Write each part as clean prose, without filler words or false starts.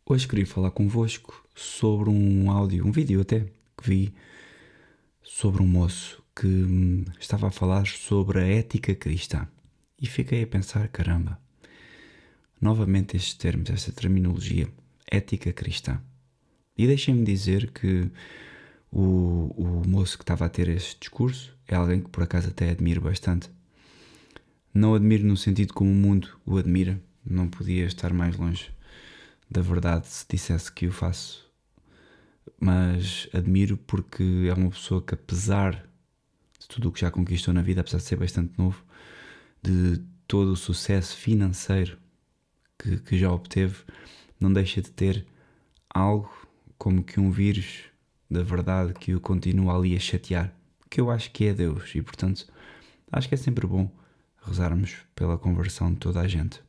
Hoje queria falar convosco sobre um áudio, um vídeo até, que vi sobre um moço que estava a falar sobre a ética cristã. E fiquei a pensar, caramba, novamente estes termos, esta terminologia, ética cristã. E deixem-me dizer que o moço que estava a ter este discurso é alguém que por acaso até admiro bastante. Não admiro no sentido como o mundo o admira, não podia estar mais longe da verdade se dissesse que o faço, mas admiro porque é uma pessoa que, apesar de tudo o que já conquistou na vida, apesar de ser bastante novo, de todo o sucesso financeiro que já obteve, não deixa de ter algo como que um vírus da verdade que o continua ali a chatear, que eu acho que é Deus, e portanto acho que é sempre bom rezarmos pela conversão de toda a gente,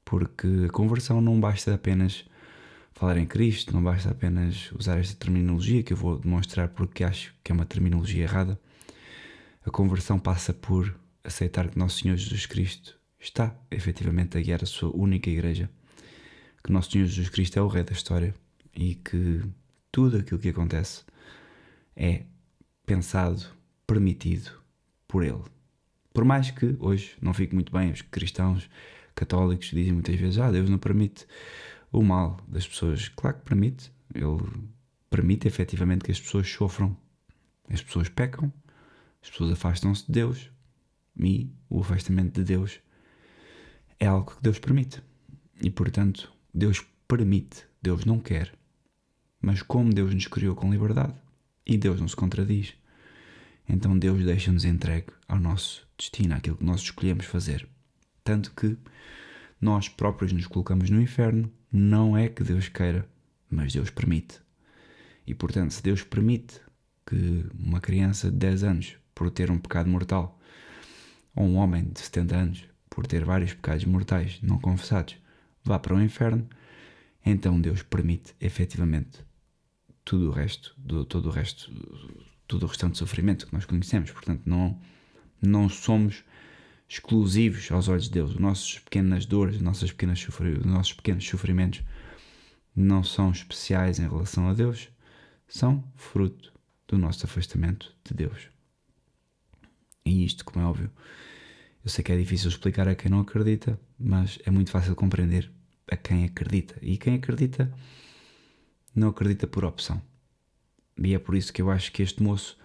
porque a conversão não basta apenas falar em Cristo, não basta apenas usar esta terminologia que eu vou demonstrar porque acho que é uma terminologia errada. A conversão passa por aceitar que Nosso Senhor Jesus Cristo está efetivamente a guiar a sua única igreja, que Nosso Senhor Jesus Cristo é o Rei da história e que tudo aquilo que acontece é pensado, permitido por Ele. Por mais que hoje não fique muito bem, os cristãos católicos dizem muitas vezes: Deus não permite o mal das pessoas. Claro que permite. Ele permite efetivamente que as pessoas sofram. As pessoas pecam, as pessoas afastam-se de Deus, e o afastamento de Deus é algo que Deus permite. E portanto, Deus permite, Deus não quer. Mas como Deus nos criou com liberdade, e Deus não se contradiz, então Deus deixa-nos entregue ao nosso destino, àquilo que nós escolhemos fazer. Tanto que nós próprios nos colocamos no inferno, não é que Deus queira, mas Deus permite. E portanto, se Deus permite que uma criança de 10 anos, por ter um pecado mortal, ou um homem de 70 anos, por ter vários pecados mortais não confessados, vá para o inferno, então Deus permite efetivamente todo o restante sofrimento que nós conhecemos. Portanto, não somos exclusivos aos olhos de Deus. As nossas pequenas dores, os nossos pequenos sofrimentos não são especiais em relação a Deus, são fruto do nosso afastamento de Deus. E isto, como é óbvio, eu sei que é difícil explicar a quem não acredita, mas é muito fácil compreender a quem acredita. E quem acredita não acredita por opção. E é por isso que eu acho que este moço,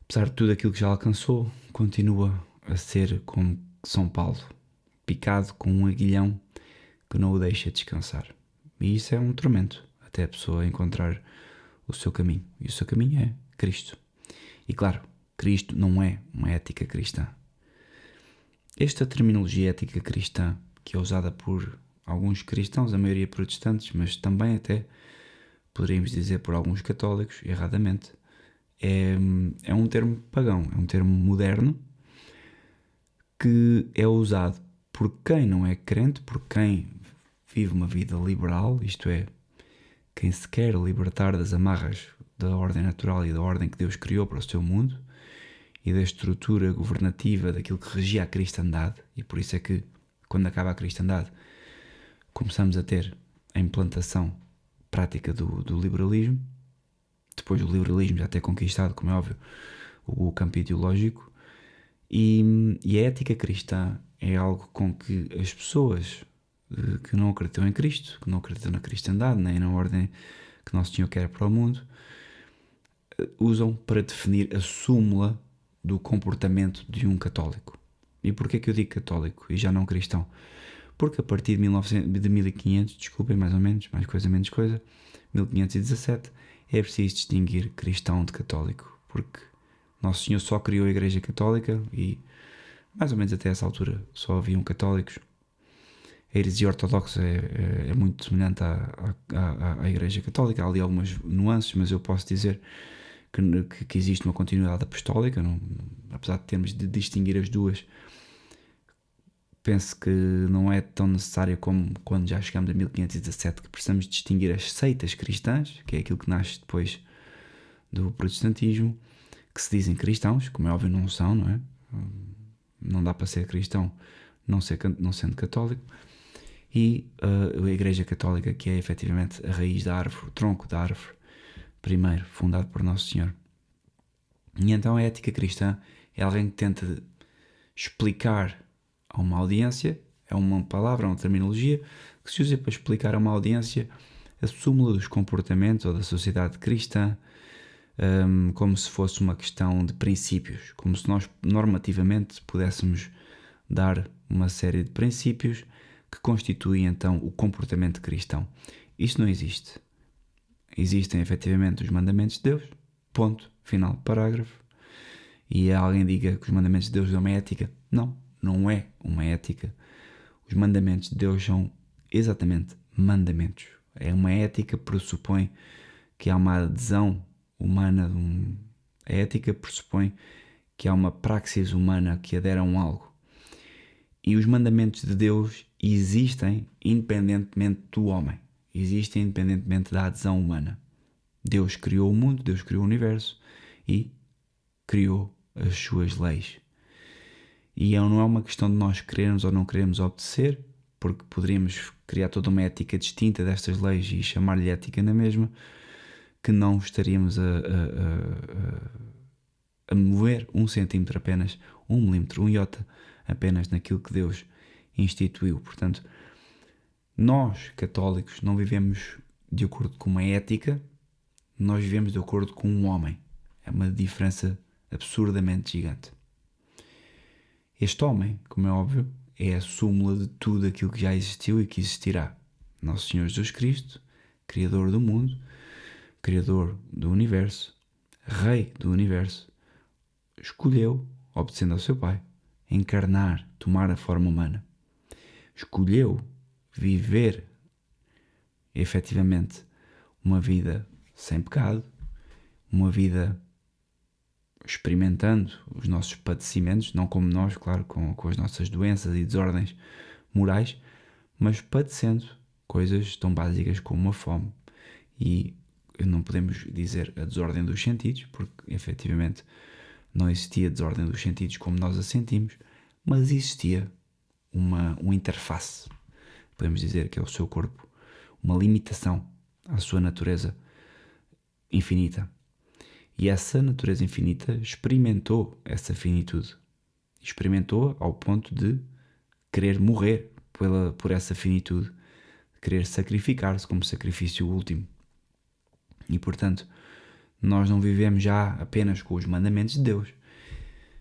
apesar de tudo aquilo que já alcançou, continua a ser como São Paulo, picado com um aguilhão que não o deixa descansar. E isso é um tormento, até a pessoa encontrar o seu caminho. E o seu caminho é Cristo. E claro, Cristo não é uma ética cristã. Esta terminologia ética cristã, que é usada por alguns cristãos, a maioria protestantes, mas também até poderíamos dizer por alguns católicos, erradamente, é um termo pagão, é um termo moderno que é usado por quem não é crente, por quem vive uma vida liberal, isto é, quem se quer libertar das amarras da ordem natural e da ordem que Deus criou para o seu mundo e da estrutura governativa daquilo que regia a cristandade. E por isso é que, quando acaba a cristandade, começamos a ter a implantação prática do liberalismo, depois do liberalismo já ter conquistado, como é óbvio, o campo ideológico, e a ética cristã é algo com que as pessoas que não acreditam em Cristo, que não acreditam na cristandade, nem na ordem que Nosso Senhor quer para o mundo, usam para definir a súmula do comportamento de um católico. E porquê que eu digo católico e já não cristão? Porque a partir de 1500, desculpem, mais ou menos, mais coisa, menos coisa, 1517, é preciso distinguir cristão de católico, porque Nosso Senhor só criou a Igreja Católica e, mais ou menos até essa altura, só haviam católicos. A heresia ortodoxa é muito semelhante à Igreja Católica, há ali algumas nuances, mas eu posso dizer que existe uma continuidade apostólica, apesar de termos de distinguir as duas. Penso que não é tão necessário como quando já chegamos a 1517, que precisamos distinguir as seitas cristãs, que é aquilo que nasce depois do protestantismo, que se dizem cristãos, como é óbvio não são, não é? Não dá para ser cristão não sendo católico. e a Igreja Católica, que é efetivamente a raiz da árvore, o tronco da árvore, primeiro fundado por Nosso Senhor. E então a ética cristã é alguém que tenta explicar a uma audiência, é uma palavra, uma terminologia que se usa para explicar a uma audiência a súmula dos comportamentos ou da sociedade cristã, como se fosse uma questão de princípios, como se nós normativamente pudéssemos dar uma série de princípios que constituem então o comportamento cristão. Isto não existe. Existem efetivamente os mandamentos de Deus, ponto, final, parágrafo. E alguém diga que os mandamentos de Deus são uma ética. Não, não é uma ética. Os mandamentos de Deus são exatamente mandamentos. É uma ética que pressupõe que há uma adesão humana. A ética pressupõe que há uma praxis humana que adere a algo. E os mandamentos de Deus existem independentemente do homem. Existem independentemente da adesão humana. Deus criou o mundo, Deus criou o universo e criou as suas leis. E não é uma questão de nós querermos ou não querermos obedecer, porque poderíamos criar toda uma ética distinta destas leis e chamar-lhe ética na mesma, que não estaríamos a mover 1 centímetro apenas, 1 milímetro, 1 iota apenas naquilo que Deus instituiu. Portanto, nós, católicos, não vivemos de acordo com uma ética, nós vivemos de acordo com um homem. É uma diferença absurdamente gigante. Este homem, como é óbvio, é a súmula de tudo aquilo que já existiu e que existirá. Nosso Senhor Jesus Cristo, Criador do mundo, Criador do universo, Rei do universo, escolheu, obedecendo ao seu Pai, encarnar, tomar a forma humana. Escolheu viver efetivamente uma vida sem pecado, uma vida experimentando os nossos padecimentos, não como nós, claro, com as nossas doenças e desordens morais, mas padecendo coisas tão básicas como uma fome. E não podemos dizer a desordem dos sentidos, porque efetivamente não existia desordem dos sentidos como nós a sentimos, mas existia uma interface, podemos dizer que é o seu corpo, uma limitação à sua natureza infinita. E essa natureza infinita experimentou essa finitude. Experimentou ao ponto de querer morrer por essa finitude, querer sacrificar-se como sacrifício último. E, portanto, nós não vivemos já apenas com os mandamentos de Deus.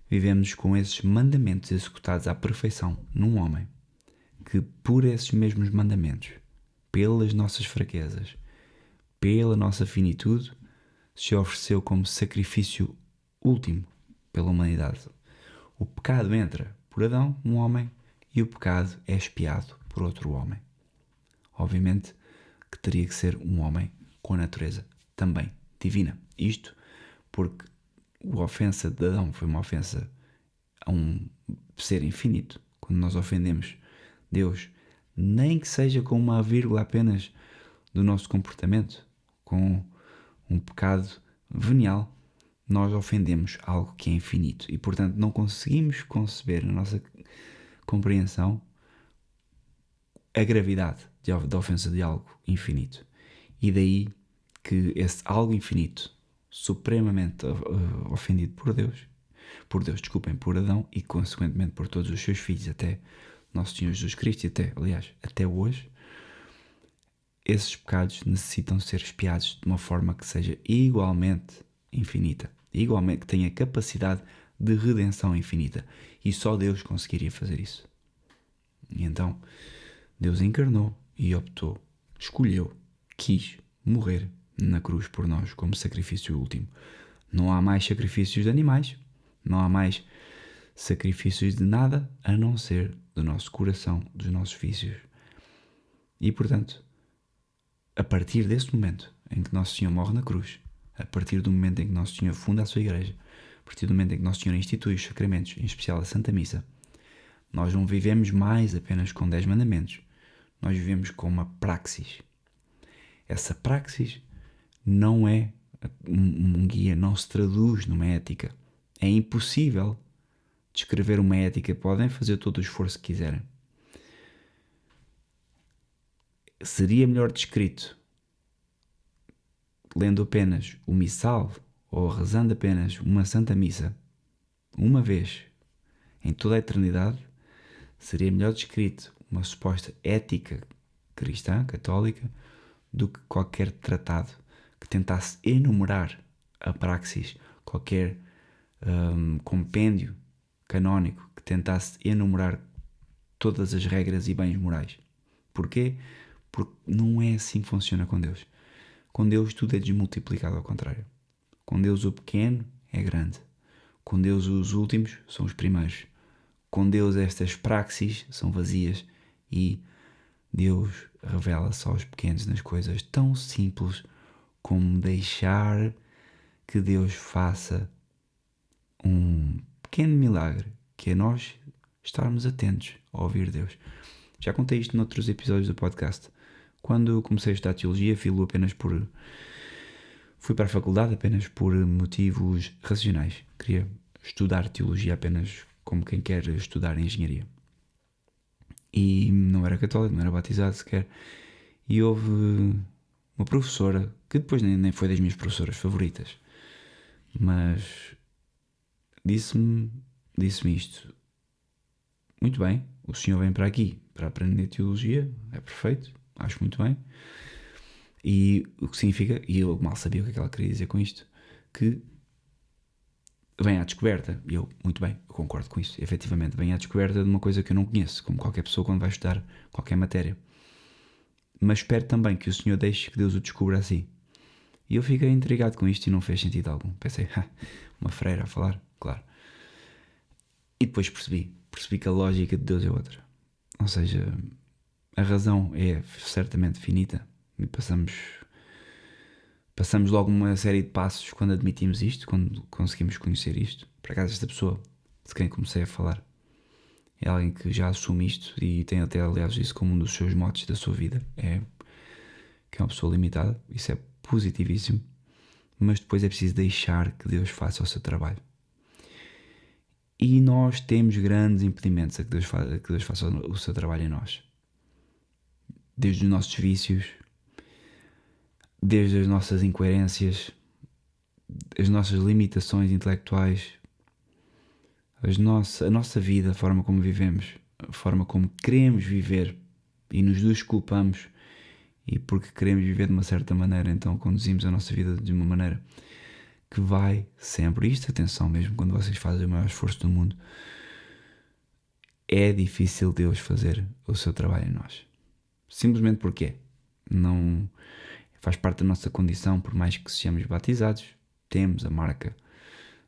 Vivemos com esses mandamentos executados à perfeição num homem que, por esses mesmos mandamentos, pelas nossas fraquezas, pela nossa finitude, se ofereceu como sacrifício último pela humanidade. O pecado entra por Adão, um homem, e o pecado é expiado por outro homem. Obviamente que teria que ser um homem com a natureza também divina. Isto porque a ofensa de Adão foi uma ofensa a um ser infinito. Quando nós ofendemos Deus, nem que seja com uma vírgula apenas do nosso comportamento, com um pecado venial, nós ofendemos algo que é infinito e, portanto, não conseguimos conceber na nossa compreensão a gravidade da ofensa de algo infinito. E daí que esse algo infinito, supremamente ofendido por Adão e, consequentemente, por todos os seus filhos, até Nosso Senhor Jesus Cristo e até hoje, esses pecados necessitam ser expiados de uma forma que seja igualmente infinita, igualmente que tenha capacidade de redenção infinita. E só Deus conseguiria fazer isso. E então, Deus encarnou e optou, escolheu, quis morrer na cruz por nós como sacrifício último. Não há mais sacrifícios de animais, não há mais sacrifícios de nada a não ser do nosso coração, dos nossos vícios. E, portanto, a partir desse momento em que Nosso Senhor morre na cruz, a partir do momento em que Nosso Senhor funda a sua igreja, a partir do momento em que Nosso Senhor institui os sacramentos, em especial a Santa Missa, nós não vivemos mais apenas com 10 mandamentos, nós vivemos com uma praxis. Essa praxis não é um guia, não se traduz numa ética. É impossível descrever uma ética, podem fazer todo o esforço que quiserem. seria melhor descrito lendo apenas o missal ou rezando apenas uma Santa Missa uma vez em toda a eternidade, seria melhor descrito uma suposta ética cristã, católica, do que qualquer tratado que tentasse enumerar a praxis, qualquer compêndio canónico que tentasse enumerar todas as regras e bens morais. Porquê? Porque não é assim que funciona com Deus. Com Deus tudo é desmultiplicado ao contrário. Com Deus o pequeno é grande. Com Deus os últimos são os primeiros. Com Deus estas praxis são vazias e Deus revela só aos pequenos nas coisas tão simples como deixar que Deus faça um pequeno milagre, que é nós estarmos atentos a ouvir Deus. Já contei isto noutros episódios do podcast. Quando comecei a estudar teologia, fui para a faculdade apenas por motivos racionais. Queria estudar teologia apenas como quem quer estudar engenharia. E não era católico, não era batizado sequer. E houve uma professora, que depois nem foi das minhas professoras favoritas, mas disse-me isto: muito bem, o senhor vem para aqui para aprender teologia, é perfeito, acho muito bem. E o que significa, e eu mal sabia o que ela queria dizer com isto, que vem à descoberta. E eu, muito bem, eu concordo com isso. Efetivamente, vem à descoberta de uma coisa que eu não conheço, como qualquer pessoa quando vai estudar qualquer matéria. Mas espero também que o Senhor deixe que Deus o descubra assim. E eu fiquei intrigado com isto e não fez sentido algum. Pensei, uma freira a falar, claro. E depois percebi que a lógica de Deus é outra. Ou seja, a razão é certamente finita. E passamos logo uma série de passos quando admitimos isto, quando conseguimos conhecer isto. Por acaso esta pessoa de quem comecei a falar é alguém que já assume isto e tem até, aliás, isso como um dos seus motes da sua vida. Que é uma pessoa limitada, isso é positivíssimo, mas depois é preciso deixar que Deus faça o seu trabalho. E nós temos grandes impedimentos a que Deus faça o seu trabalho em nós. Desde os nossos vícios, desde as nossas incoerências, as nossas limitações intelectuais, a nossa vida, a forma como vivemos, a forma como queremos viver e nos desculpamos, e porque queremos viver de uma certa maneira, então conduzimos a nossa vida de uma maneira que vai sempre, isto atenção mesmo quando vocês fazem o maior esforço do mundo, é difícil Deus fazer o seu trabalho em nós. Simplesmente porque não faz parte da nossa condição, por mais que sejamos batizados, temos a marca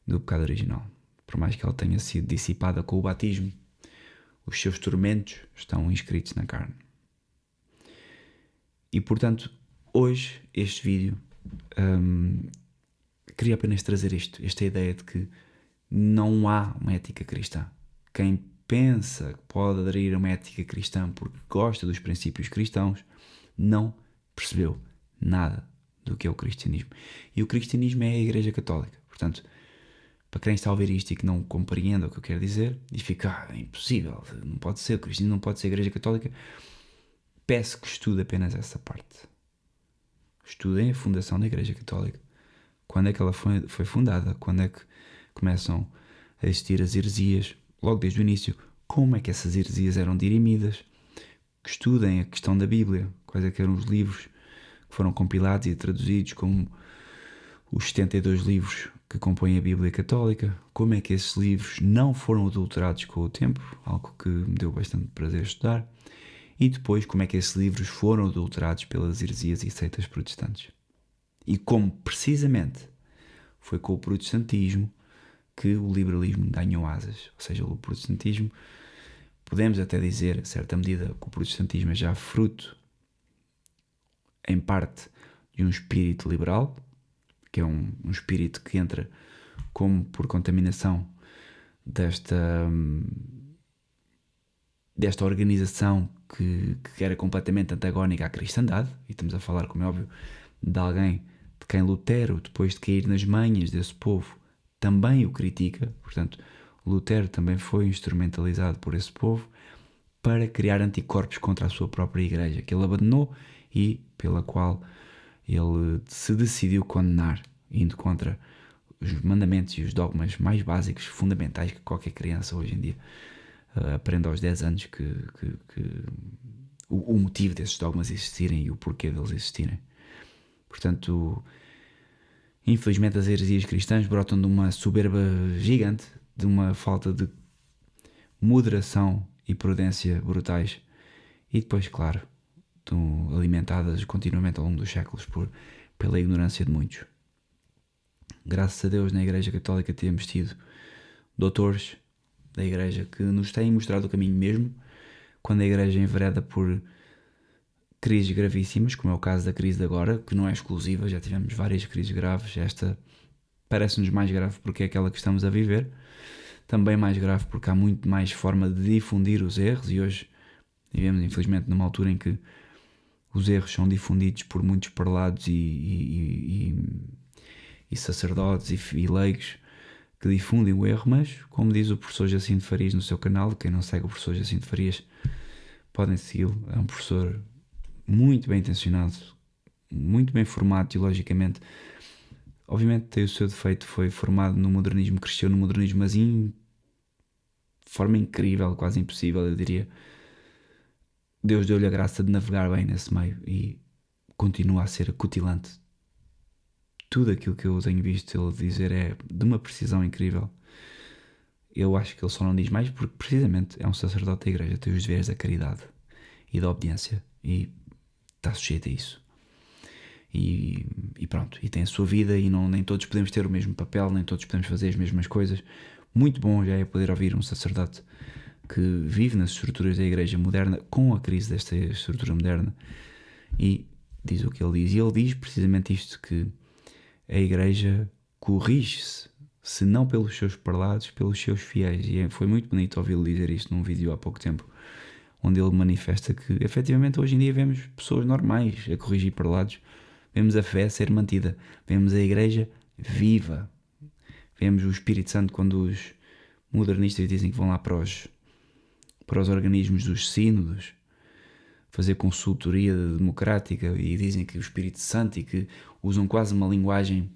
do pecado original. Por mais que ela tenha sido dissipada com o batismo, os seus tormentos estão inscritos na carne. E portanto, hoje, este vídeo, queria apenas trazer esta ideia de que não há uma ética cristã. Quem pensa que pode aderir a uma ética cristã porque gosta dos princípios cristãos, não percebeu nada do que é o cristianismo. E o cristianismo é a Igreja Católica. Portanto, para quem está a ouvir isto e que não compreenda o que eu quero dizer, e fica, é impossível, não pode ser, o cristianismo não pode ser a Igreja Católica, peço que estude apenas essa parte. Estudem a fundação da Igreja Católica. Quando é que ela foi fundada? Quando é que começam a existir as heresias? Logo desde o início. Como é que essas heresias eram dirimidas? Que estudem a questão da Bíblia. Quais é que eram os livros que foram compilados e traduzidos, como os 72 livros que compõem a Bíblia Católica. Como é que esses livros não foram adulterados com o tempo? Algo que me deu bastante prazer estudar. E depois, como é que esses livros foram adulterados pelas heresias e seitas protestantes. E como, precisamente, foi com o protestantismo que o liberalismo ganhou asas. Ou seja, o protestantismo, podemos até dizer, a certa medida, que o protestantismo é já fruto, em parte, de um espírito liberal, que é um espírito que entra como por contaminação desta organização que era completamente antagónica à cristandade, e estamos a falar, como é óbvio, de alguém de quem Lutero, depois de cair nas manhas desse povo, também o critica. Portanto, Lutero também foi instrumentalizado por esse povo para criar anticorpos contra a sua própria igreja, que ele abandonou e pela qual ele se decidiu condenar, indo contra os mandamentos e os dogmas mais básicos, fundamentais que qualquer criança hoje em dia aprende aos 10 anos, que o motivo desses dogmas existirem e o porquê deles existirem. Portanto, infelizmente as heresias cristãs brotam de uma soberba gigante, de uma falta de moderação e prudência brutais, e depois, claro, alimentadas continuamente ao longo dos séculos pela ignorância de muitos. Graças a Deus, na Igreja Católica temos tido doutores da Igreja que nos têm mostrado o caminho mesmo quando a Igreja envereda por crises gravíssimas, como é o caso da crise de agora, que não é exclusiva, já tivemos várias crises graves. Esta parece-nos mais grave porque é aquela que estamos a viver, também mais grave porque há muito mais forma de difundir os erros, e hoje vivemos infelizmente numa altura em que os erros são difundidos por muitos prelados e sacerdotes e leigos que difundem o erro. Mas, como diz o professor Jacinto Farias no seu canal, quem não segue o professor Jacinto Farias, podem segui-lo, é um professor muito bem intencionado, muito bem formado teologicamente. Obviamente tem o seu defeito, foi formado no modernismo, cresceu no modernismo, mas de forma incrível, quase impossível, eu diria. Deus deu-lhe a graça de navegar bem nesse meio e continua a ser acutilante. Tudo aquilo que eu tenho visto ele dizer é de uma precisão incrível. Eu acho que ele só não diz mais porque precisamente é um sacerdote da igreja, tem os deveres da caridade e da obediência e está sujeito a isso. E pronto, e tem a sua vida, e nem todos podemos ter o mesmo papel, nem todos podemos fazer as mesmas coisas. Muito bom já é poder ouvir um sacerdote que vive nas estruturas da igreja moderna, com a crise desta estrutura moderna, e diz o que ele diz. E ele diz precisamente isto, que a igreja corrige-se, se não pelos seus prelados, pelos seus fiéis. E foi muito bonito ouvi-lo dizer isto num vídeo há pouco tempo, onde ele manifesta que efetivamente hoje em dia vemos pessoas normais a corrigir prelados, vemos a fé ser mantida, vemos a igreja viva, vemos o Espírito Santo quando os modernistas dizem que vão lá para os organismos dos sínodos fazer consultoria democrática e dizem que o Espírito Santo, e que usam quase uma linguagem,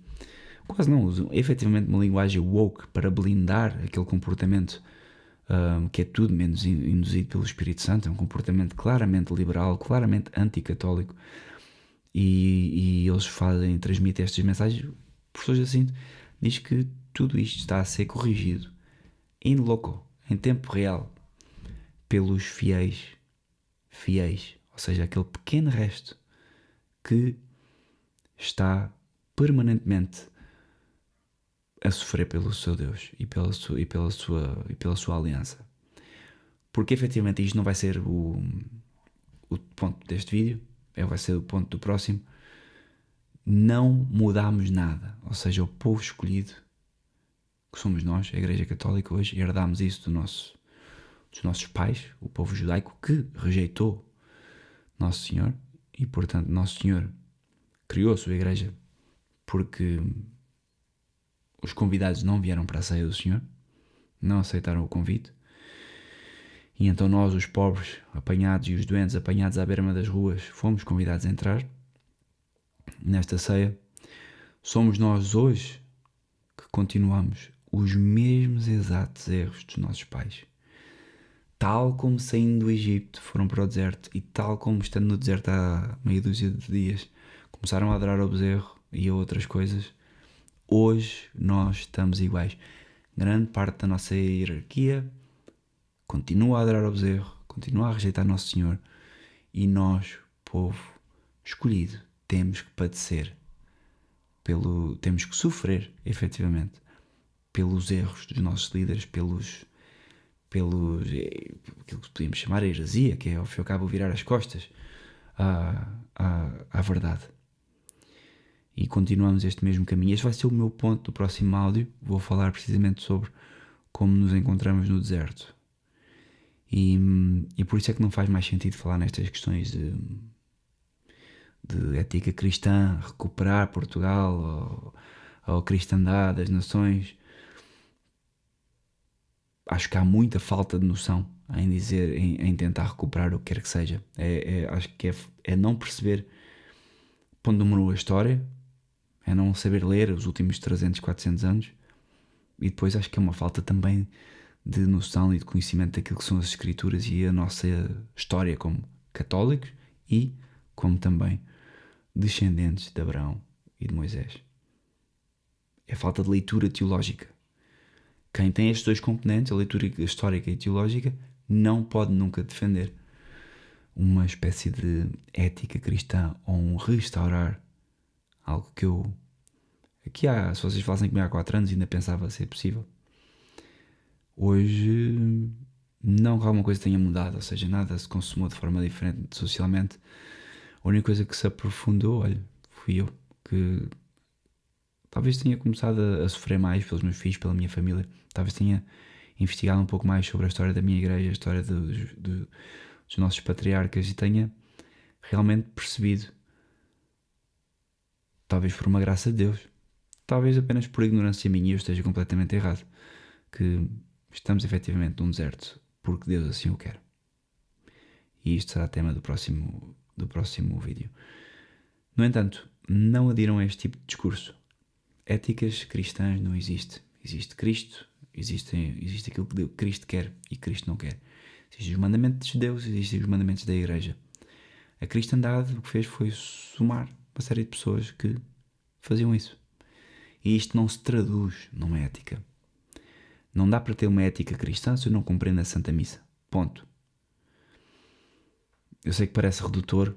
quase não, usam efetivamente uma linguagem woke para blindar aquele comportamento que é tudo menos induzido pelo Espírito Santo. É um comportamento claramente liberal, claramente anticatólico, e eles transmitem estas mensagens. O professor Jacinto diz que tudo isto está a ser corrigido in loco, em tempo real, pelos fiéis, ou seja, aquele pequeno resto que está permanentemente a sofrer pelo seu Deus e pela sua aliança. Porque efetivamente isto não vai ser o ponto deste vídeo, vai ser o ponto do próximo. Não mudámos nada, ou seja, o povo escolhido, que somos nós, a Igreja Católica hoje, herdámos isso dos nossos pais, o povo judaico, que rejeitou Nosso Senhor, e portanto Nosso Senhor criou a sua igreja porque os convidados não vieram para a ceia do Senhor, não aceitaram o convite, e então nós, os pobres apanhados e os doentes apanhados à beira das ruas, fomos convidados a entrar nesta ceia. Somos nós hoje que continuamos os mesmos exatos erros dos nossos pais. Tal como saindo do Egito foram para o deserto, e tal como estando no deserto há meia dúzia de dias começaram a adorar ao bezerro e a outras coisas, hoje nós estamos iguais. Grande parte da nossa hierarquia continua a adorar ao bezerro, continua a rejeitar Nosso Senhor, e nós, povo escolhido, temos que padecer, temos que sofrer efetivamente pelos erros dos nossos líderes, pelos aquilo que podíamos chamar a heresia, que é ao fim e ao cabo virar as costas à verdade. E continuamos este mesmo caminho. Este vai ser o meu ponto do próximo áudio. Vou falar precisamente sobre como nos encontramos no deserto. E por isso é que não faz mais sentido falar nestas questões de ética cristã, recuperar Portugal ou cristandade das nações. Acho que há muita falta de noção em dizer, em tentar recuperar o que quer que seja. Acho que é não perceber ponto número 1 a história, é não saber ler os últimos 300, 400 anos, e depois acho que é uma falta também de noção e de conhecimento daquilo que são as escrituras e a nossa história como católicos e como também descendentes de Abraão e de Moisés. É falta de leitura teológica. Quem tem estes dois componentes, a leitura histórica e teológica, não pode nunca defender uma espécie de ética cristã ou um restaurar algo que eu... Aqui se vocês falassem comigo há 4 anos, ainda pensava ser possível. Hoje, não que alguma coisa tenha mudado, ou seja, nada se consumou de forma diferente socialmente. A única coisa que se aprofundou, fui eu, que talvez tenha começado a sofrer mais pelos meus filhos, pela minha família. Talvez tenha investigado um pouco mais sobre a história da minha igreja, a história dos nossos patriarcas, e tenha realmente percebido, talvez por uma graça de Deus, talvez apenas por ignorância minha, eu esteja completamente errado, que estamos efetivamente num deserto porque Deus assim o quer. E isto será tema do próximo vídeo. No entanto, não adiram a este tipo de discurso. Éticas cristãs não existe. Existe Cristo, existe aquilo que Cristo quer e Cristo não quer. Existem os mandamentos de Deus, existem os mandamentos da Igreja. A cristandade o que fez foi somar uma série de pessoas que faziam isso. E isto não se traduz numa ética. Não dá para ter uma ética cristã se eu não compreendo a Santa Missa. Ponto. Eu sei que parece redutor,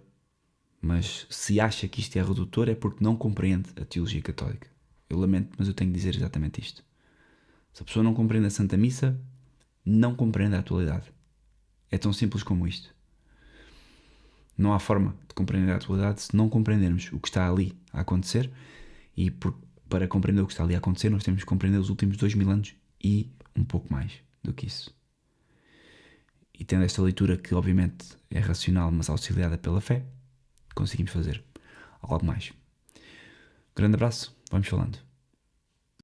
mas se acha que isto é redutor é porque não compreende a teologia católica. Eu lamento, mas eu tenho que dizer exatamente isto. Se a pessoa não compreende a Santa Missa, não compreende a atualidade. É tão simples como isto. Não há forma de compreender a atualidade se não compreendermos o que está ali a acontecer, e para compreender o que está ali a acontecer nós temos que compreender os últimos 2000 anos e um pouco mais do que isso. E tendo esta leitura que obviamente é racional, mas auxiliada pela fé, conseguimos fazer algo mais. Grande abraço, vamos falando.